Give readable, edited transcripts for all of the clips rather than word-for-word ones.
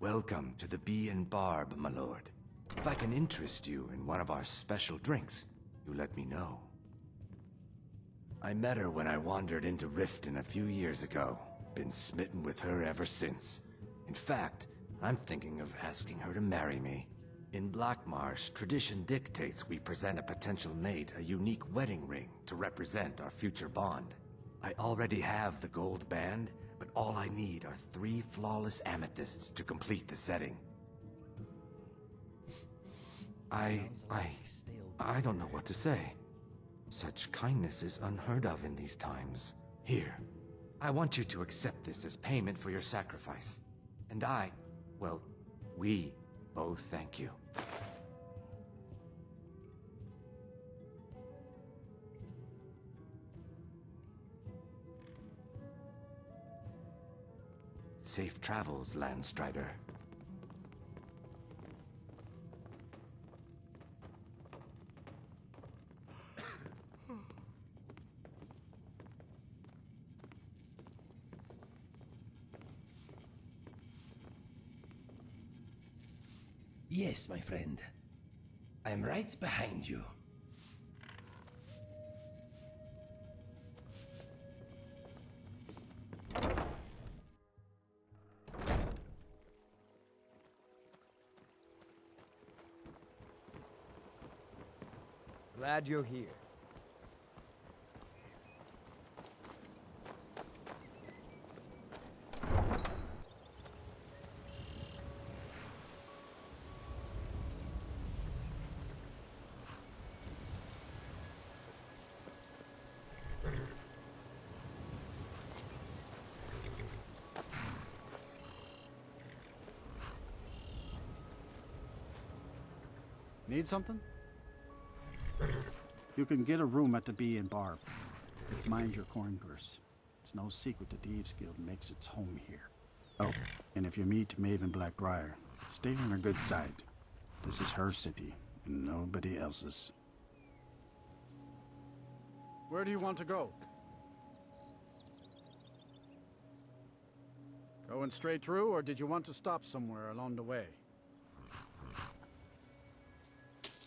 Welcome to the Bee and Barb, my lord. If I can interest you in one of our special drinks, you let me know. I met her when I wandered into Riften a few years ago. Been smitten with her ever since. In fact, I'm thinking of asking her to marry me. In Blackmarsh, tradition dictates we present a potential mate a unique wedding ring to represent our future bond. I already have the gold band, but all I need are 3 flawless amethysts to complete the setting. I don't know what to say. Such kindness is unheard of in these times. Here, I want you to accept this as payment for your sacrifice. And we both thank you. Safe travels, Landstrider. Yes, my friend. I am right behind you. Glad you're here. Need something? You can get a room at the Bee and Barb. Mind your coin purse. It's no secret the Thieves Guild makes its home here. Oh, and if you meet Maven Blackbriar, stay on her good side. This is her city, and nobody else's. Where do you want to go? Going straight through, or did you want to stop somewhere along the way?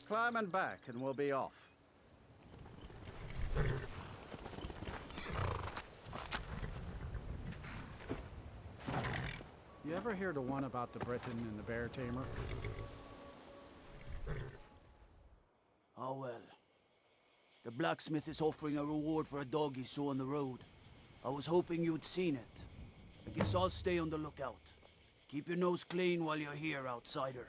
Climb and back, and we'll be off. You ever hear the one about the Briton and the bear tamer? Oh well. The blacksmith is offering a reward for a dog he saw on the road. I was hoping you'd seen it. I guess I'll stay on the lookout. Keep your nose clean while you're here, outsider.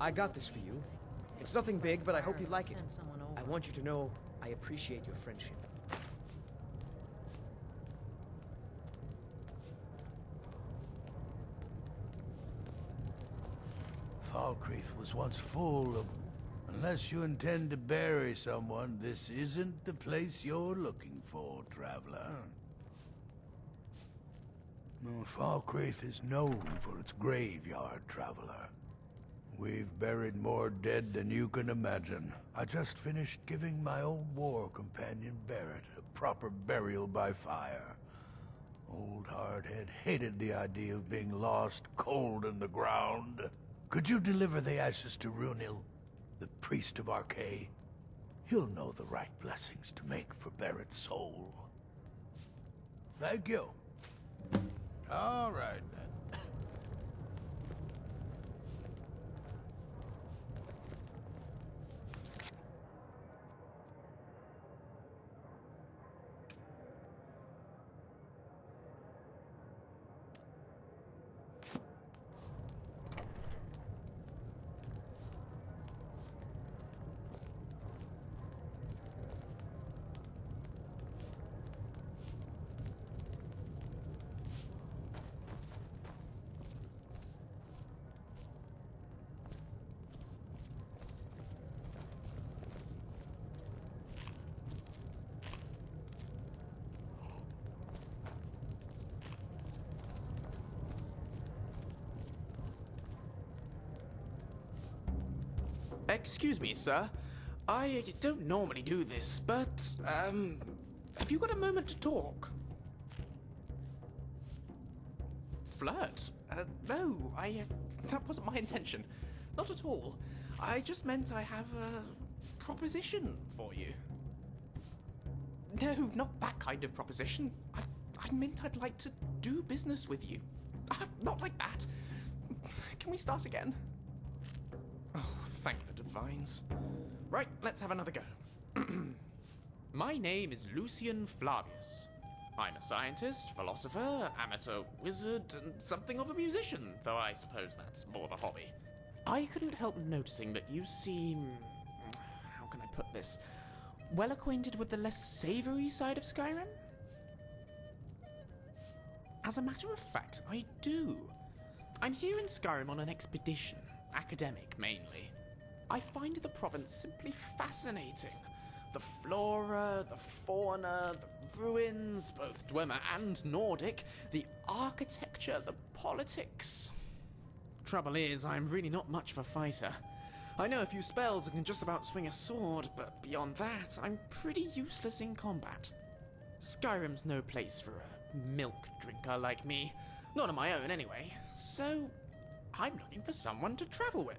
I got this for you. It's nothing big, but I hope you like it. I want you to know I appreciate your friendship. Falkreath was once full of... Unless you intend to bury someone, this isn't the place you're looking for, traveler. No, Falkreath is known for its graveyard, traveler. We've buried more dead than you can imagine. I just finished giving my old war companion Barrett a proper burial by fire. Old Hardhead hated the idea of being lost cold in the ground. Could you deliver the ashes to Runil, the priest of Arkay? He'll know the right blessings to make for Barrett's soul. Thank you. All right, then. Excuse me, sir. I don't normally do this, but, have you got a moment to talk? Flirt? No, that wasn't my intention. Not at all. I just meant I have a proposition for you. No, not that kind of proposition. I meant I'd like to do business with you. Not like that. Can we start again? Oh, thank the divines. Right, let's have another go. My name is Lucien Flavius. I'm a scientist, philosopher, amateur wizard, and something of a musician, though I suppose that's more of a hobby. I couldn't help noticing that you seem... how can I put this? Well acquainted with the less savory side of Skyrim? As a matter of fact, I do. I'm here in Skyrim on an expedition, academic mainly. I find the province simply fascinating. The flora, the fauna, the ruins, both Dwemer and Nordic, the architecture, the politics. Trouble is, I'm really not much of a fighter. I know a few spells and can just about swing a sword, but beyond that, I'm pretty useless in combat. Skyrim's no place for a milk drinker like me. Not on my own, anyway. So, I'm looking for someone to travel with.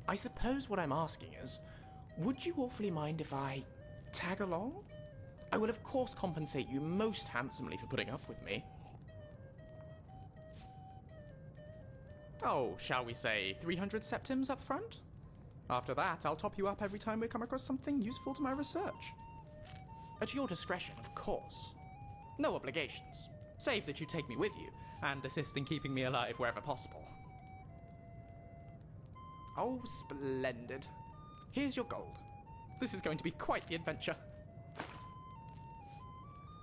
I suppose what I'm asking is, would you awfully mind if I tag along? I will of course compensate you most handsomely for putting up with me. Oh, shall we say 300 septims up front? After that, I'll top you up every time we come across something useful to my research. At your discretion, of course. No obligations, save that you take me with you, and assist in keeping me alive wherever possible. Oh, splendid. Here's your gold. This is going to be quite the adventure.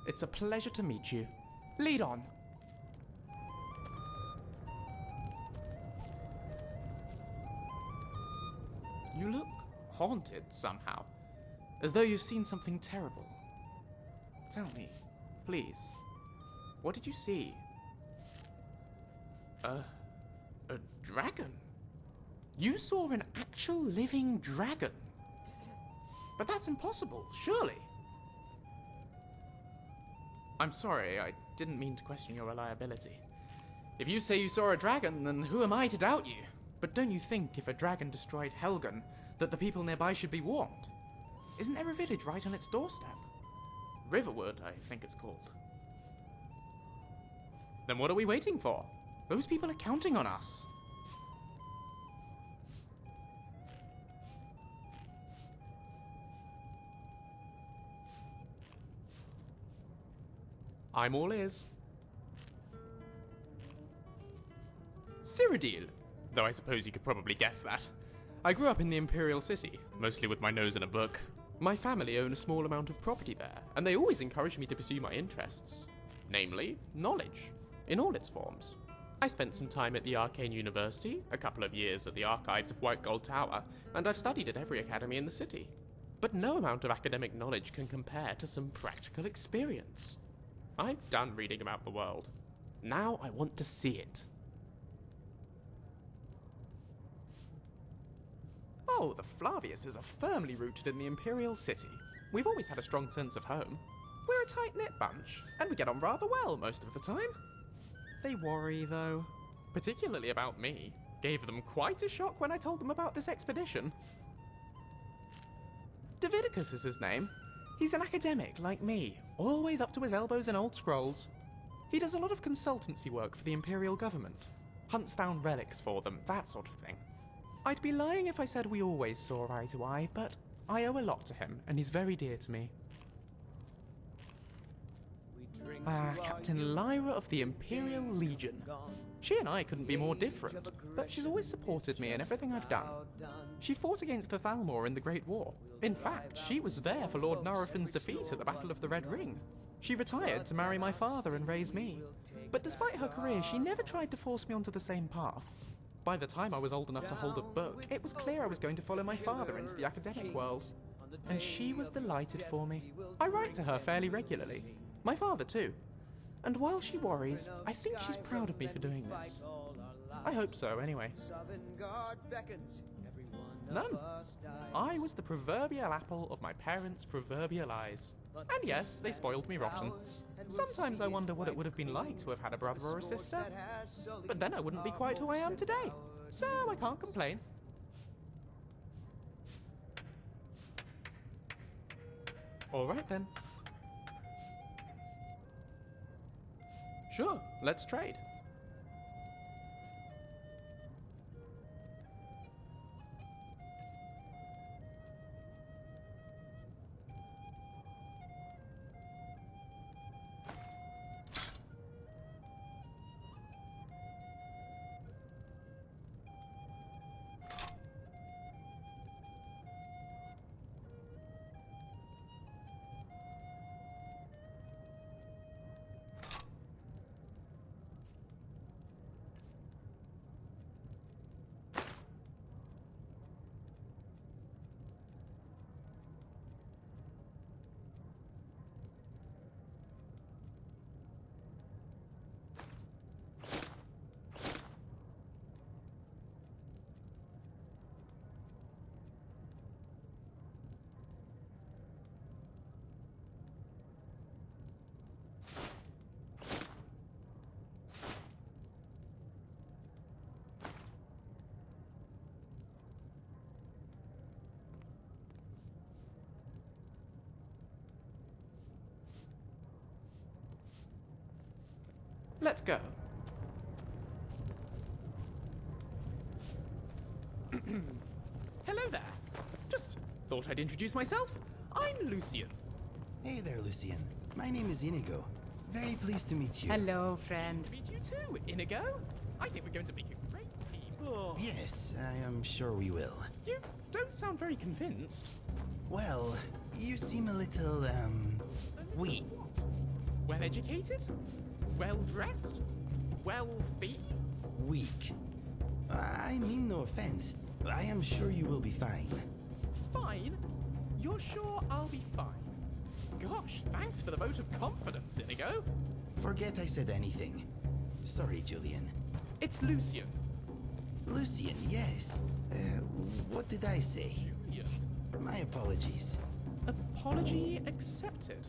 It's a pleasure to meet you. Lead on. You look haunted somehow, as though you've seen something terrible. Tell me, please, what did you see? A dragon? You saw an actual living dragon? But that's impossible, surely. I'm sorry, I didn't mean to question your reliability. If you say you saw a dragon, then who am I to doubt you? But don't you think if a dragon destroyed Helgen, that the people nearby should be warned? Isn't there a village right on its doorstep? Riverwood, I think it's called. Then what are we waiting for? Those people are counting on us. I'm all ears. Cyrodiil, though I suppose you could probably guess that. I grew up in the Imperial City, mostly with my nose in a book. My family own a small amount of property there, and they always encouraged me to pursue my interests. Namely, knowledge, in all its forms. I spent some time at the Arcane University, a couple of years at the archives of White Gold Tower, and I've studied at every academy in the city. But no amount of academic knowledge can compare to some practical experience. I've done reading about the world. Now I want to see it. Oh, the Flaviuses are firmly rooted in the Imperial City. We've always had a strong sense of home. We're a tight-knit bunch, and we get on rather well most of the time. They worry, though. Particularly about me. Gave them quite a shock when I told them about this expedition. Davidicus is his name. He's an academic like me, always up to his elbows in old scrolls. He does a lot of consultancy work for the Imperial government. Hunts down relics for them, that sort of thing. I'd be lying if I said we always saw eye to eye, but I owe a lot to him, and he's very dear to me. Captain Lyra of the Imperial Legion. She and I couldn't be more different, but she's always supported me in everything I've done. She fought against the Thalmor in the Great War. In fact, she was there for Lord Narafin's defeat at the Battle of the Red Ring. She retired to marry my father and raise me. But despite her career, she never tried to force me onto the same path. By the time I was old enough to hold a book, it was clear I was going to follow my father into the academic world. And she was delighted for me. I write to her fairly regularly. My father too. And while she worries, I think she's proud of me for doing this. I hope so, anyway. Sovngarde beckons. Every one None. of us dies. I was the proverbial apple of my parents' proverbial eyes. But And yes, this they spoiled me land is rotten. ours, and we'll Sometimes see I it wonder what it right would have been like to have had a brother or a scourge sister. that has sullied But then I wouldn't be our quite who I hopes am and today. our So I can't complain. Alright then. Sure, let's trade. Let's go. Hello there. Just thought I'd introduce myself. I'm Lucien. Hey there, Lucien. My name is Inigo. Very pleased to meet you. Hello, friend. To meet you too, Inigo. I think we're going to make a great team. Yes, I am sure we will. You don't sound very convinced. Well, you seem a little, weak. Well educated? Well dressed? Wealthy? Weak. I mean no offense. I am sure you will be fine. Fine? You're sure I'll be fine? Gosh, thanks for the vote of confidence, Inigo. Forget I said anything. Sorry, Julian. It's Lucien. Lucien, yes. What did I say? Julian. My apologies. Apology accepted.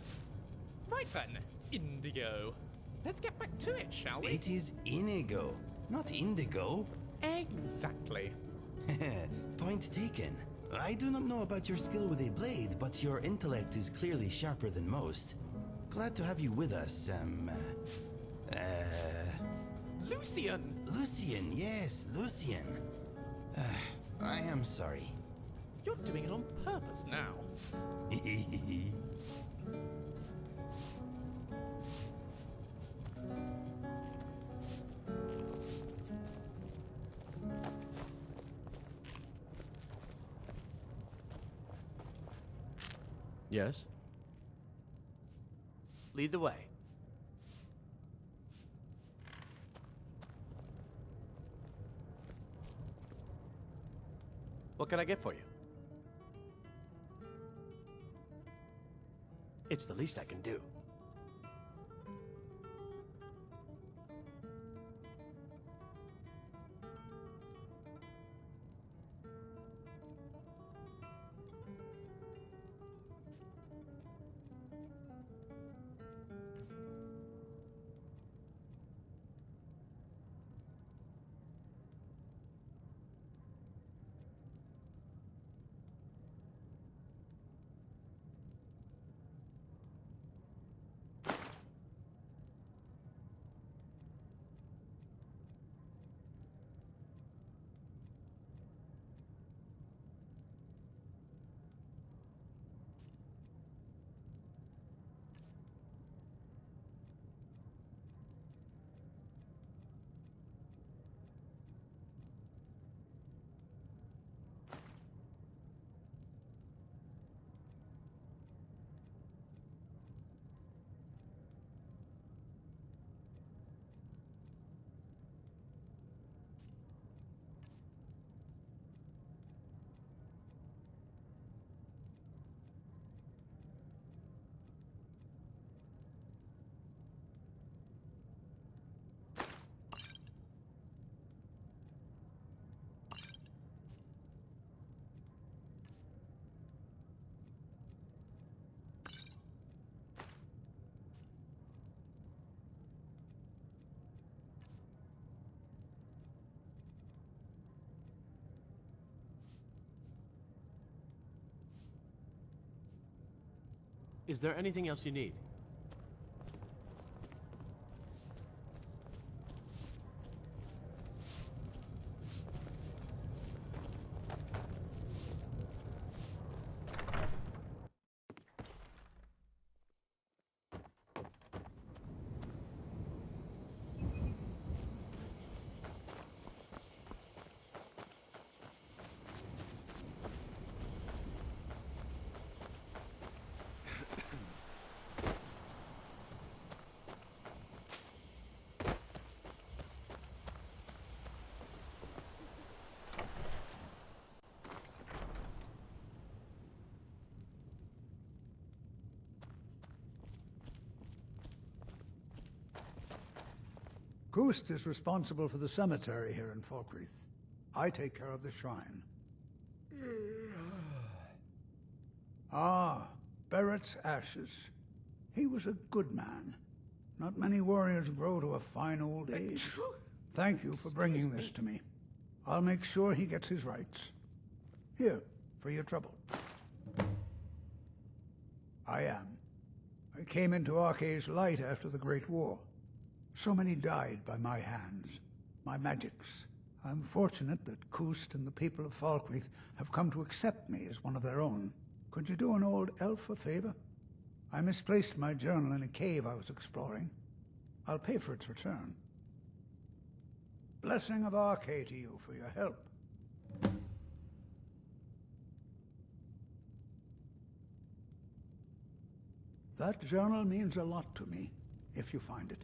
Right then, Indigo. Let's get back to it, shall we? It is Inigo, not Indigo. Exactly. Point taken. I do not know about your skill with a blade, but your intellect is clearly sharper than most. Glad to have you with us, Lucien! Lucien, yes, Lucien. I am sorry. You're doing it on purpose now. Yes? Lead the way. What can I get for you? It's the least I can do. Is there anything else you need? Gust is responsible for the cemetery here in Falkreath. I take care of the shrine. Ah, Barrett's ashes. He was a good man. Not many warriors grow to a fine old age. Thank you for bringing this to me. I'll make sure he gets his rights. Here, for your trouble. I am. I came into Arkay's light after the Great War. So many died by my hands, my magics. I'm fortunate that Gust and the people of Falkreath have come to accept me as one of their own. Could you do an old elf a favor? I misplaced my journal in a cave I was exploring. I'll pay for its return. Blessing of Arkay to you for your help. That journal means a lot to me, if you find it.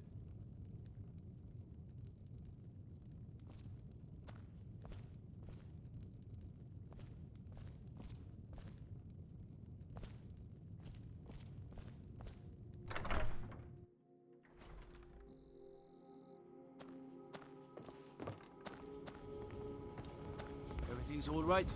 Everything's all right?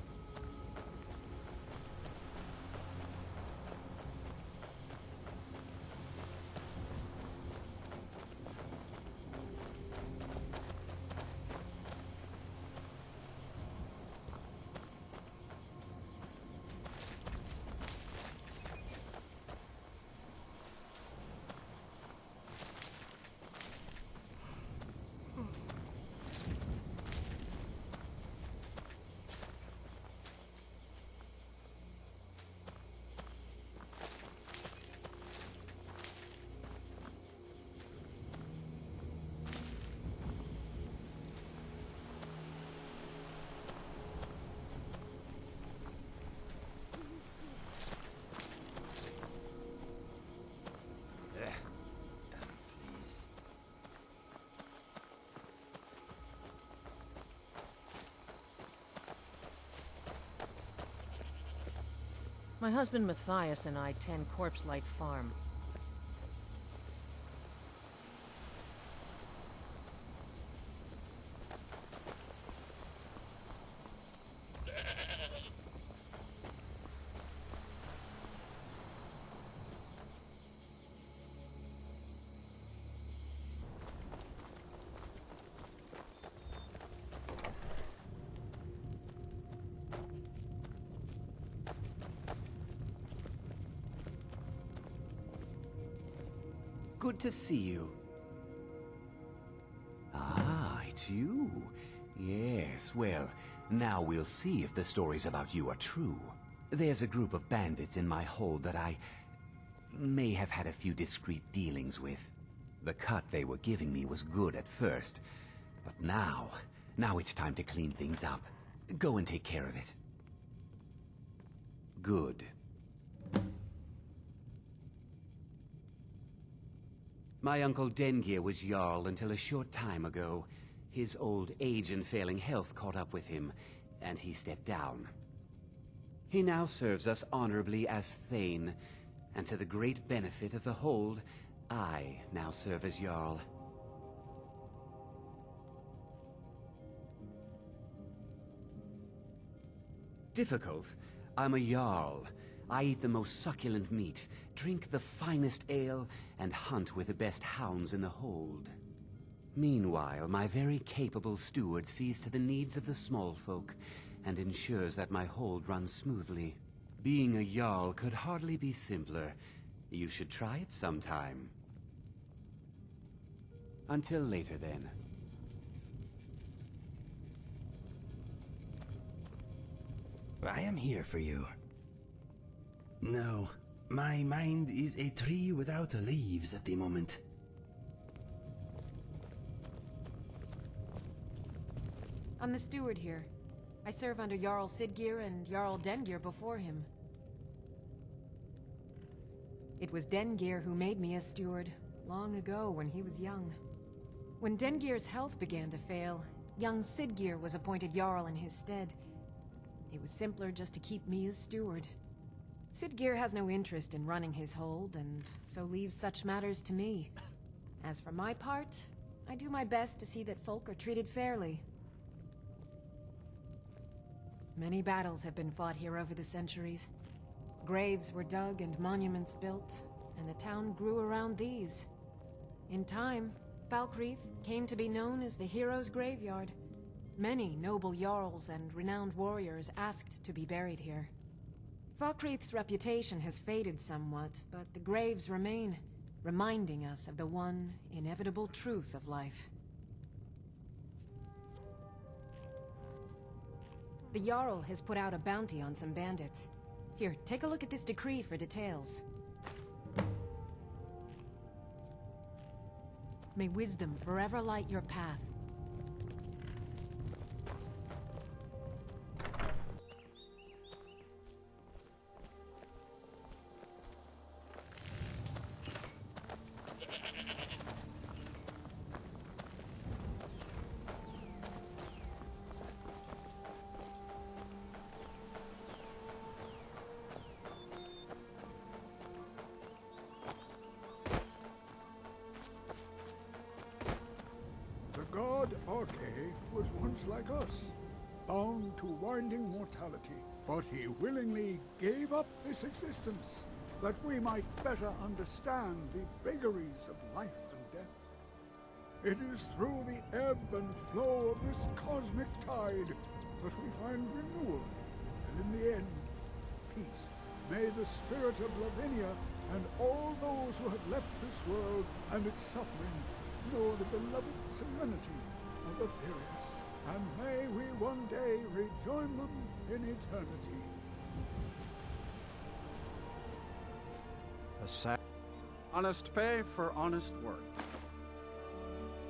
My husband Matthias and I tend Corpse Light Farm. Good to see you. Ah, it's you. Yes, well, now we'll see if the stories about you are true. There's a group of bandits in my hold that I may have had a few discreet dealings with. The cut they were giving me was good at first, but now it's time to clean things up. Go and take care of it. Good. My uncle Dengir was Jarl until a short time ago. His old age and failing health caught up with him, and he stepped down. He now serves us honorably as Thane, and to the great benefit of the hold, I now serve as Jarl. Difficult? I'm a Jarl. I eat the most succulent meat, drink the finest ale, and hunt with the best hounds in the hold. Meanwhile, my very capable steward sees to the needs of the small folk, and ensures that my hold runs smoothly. Being a Jarl could hardly be simpler, You should try it sometime. Until later, then. I am here for you. No, my mind is a tree without leaves at the moment. I'm the steward here. I serve under Jarl Sidgeir and Jarl Dengir before him. It was Dengir who made me a steward, long ago when he was young. When Dengir's health began to fail, young Sidgeir was appointed Jarl in his stead. It was simpler just to keep me as steward. Sidgeir has no interest in running his hold, and so leaves such matters to me. As for my part, I do my best to see that folk are treated fairly. Many battles have been fought here over the centuries. Graves were dug and monuments built, and the town grew around these. In time, Falkreath came to be known as the Heroes' Graveyard. Many noble jarls and renowned warriors asked to be buried here. Falkreath's reputation has faded somewhat, but the graves remain, reminding us of the one inevitable truth of life. The Jarl has put out a bounty on some bandits. Here, take a look at this decree for details. May wisdom forever light your path. The god Arche was once like us, bound to winding mortality, but he willingly gave up this existence that we might better understand the vagaries of life and death. It is through the ebb and flow of this cosmic tide that we find renewal, and in the end, peace. May the spirit of Lavinia and all those who have left this world and its suffering know the beloved serenity of Aetherius, and may we one day rejoin them in eternity. Honest pay for honest work.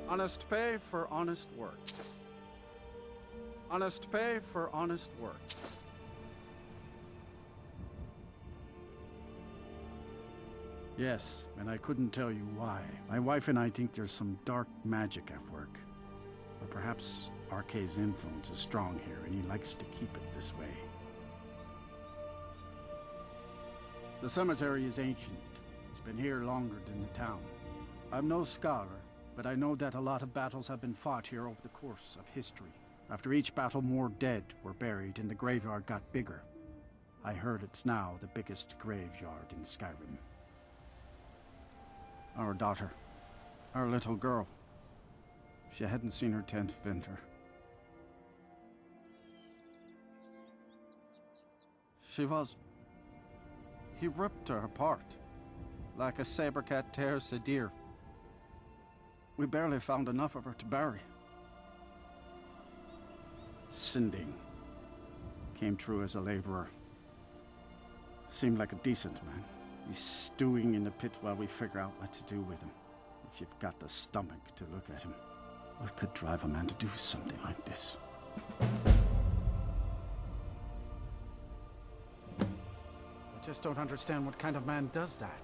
Honest pay for honest work. Honest pay for honest work. Yes, and I couldn't tell you why. My wife and I think there's some dark magic at work. Or perhaps Arche's influence is strong here, and he likes to keep it this way. The cemetery is ancient. It's been here longer than the town. I'm no scholar, but I know that a lot of battles have been fought here over the course of history. After each battle, more dead were buried, and the graveyard got bigger. I heard it's now the biggest graveyard in Skyrim. Our daughter, our little girl, she hadn't seen her 10th winter. He ripped her apart, like a saber cat tears a deer. We barely found enough of her to bury. Sinding came through as a laborer. Seemed like a decent man. He's stewing in the pit while we figure out what to do with him. If you've got the stomach to look at him, what could drive a man to do something like this? I just don't understand what kind of man does that.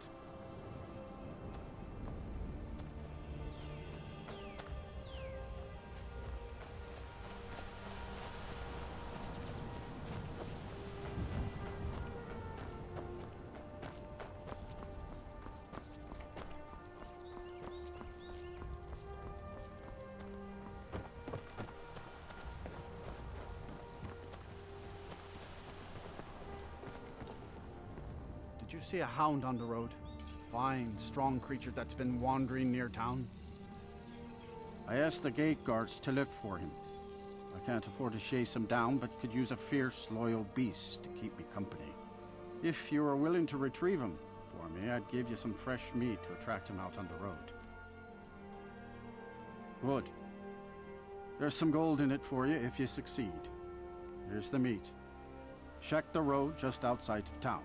Did you see a hound on the road? Fine, strong creature that's been wandering near town. I asked the gate guards to look for him. I can't afford to chase him down, but could use a fierce, loyal beast to keep me company. If you are willing to retrieve him for me, I'd give you some fresh meat to attract him out on the road. Good. There's some gold in it for you if you succeed. Here's the meat. Check the road just outside of town.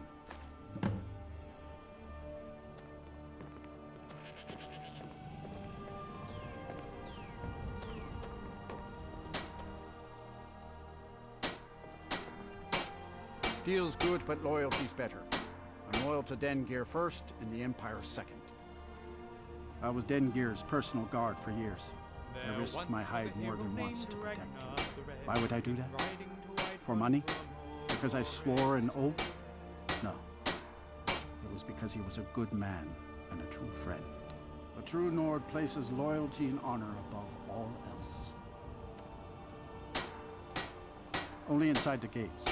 Steel's good, but loyalty's better. I'm loyal to Dengir first, and the Empire second. I was Dengir's personal guard for years. I risked my hide more than once to protect him. Why would I do that? For money? Because I swore an oath? No. It was because he was a good man and a true friend. A true Nord places loyalty and honor above all else. Only inside the gates.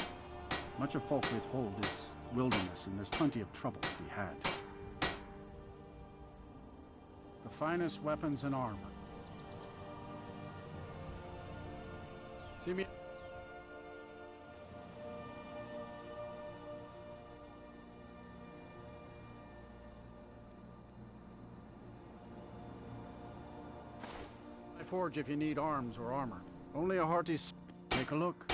Much of Falkreath Hold is wilderness, and there's plenty of trouble to be had. The finest weapons and armor. See me... I forge if you need arms or armor. Only a hearty... Take a look.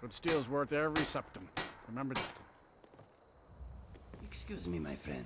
Good steel's worth every septim. Remember that. Excuse me, my friend.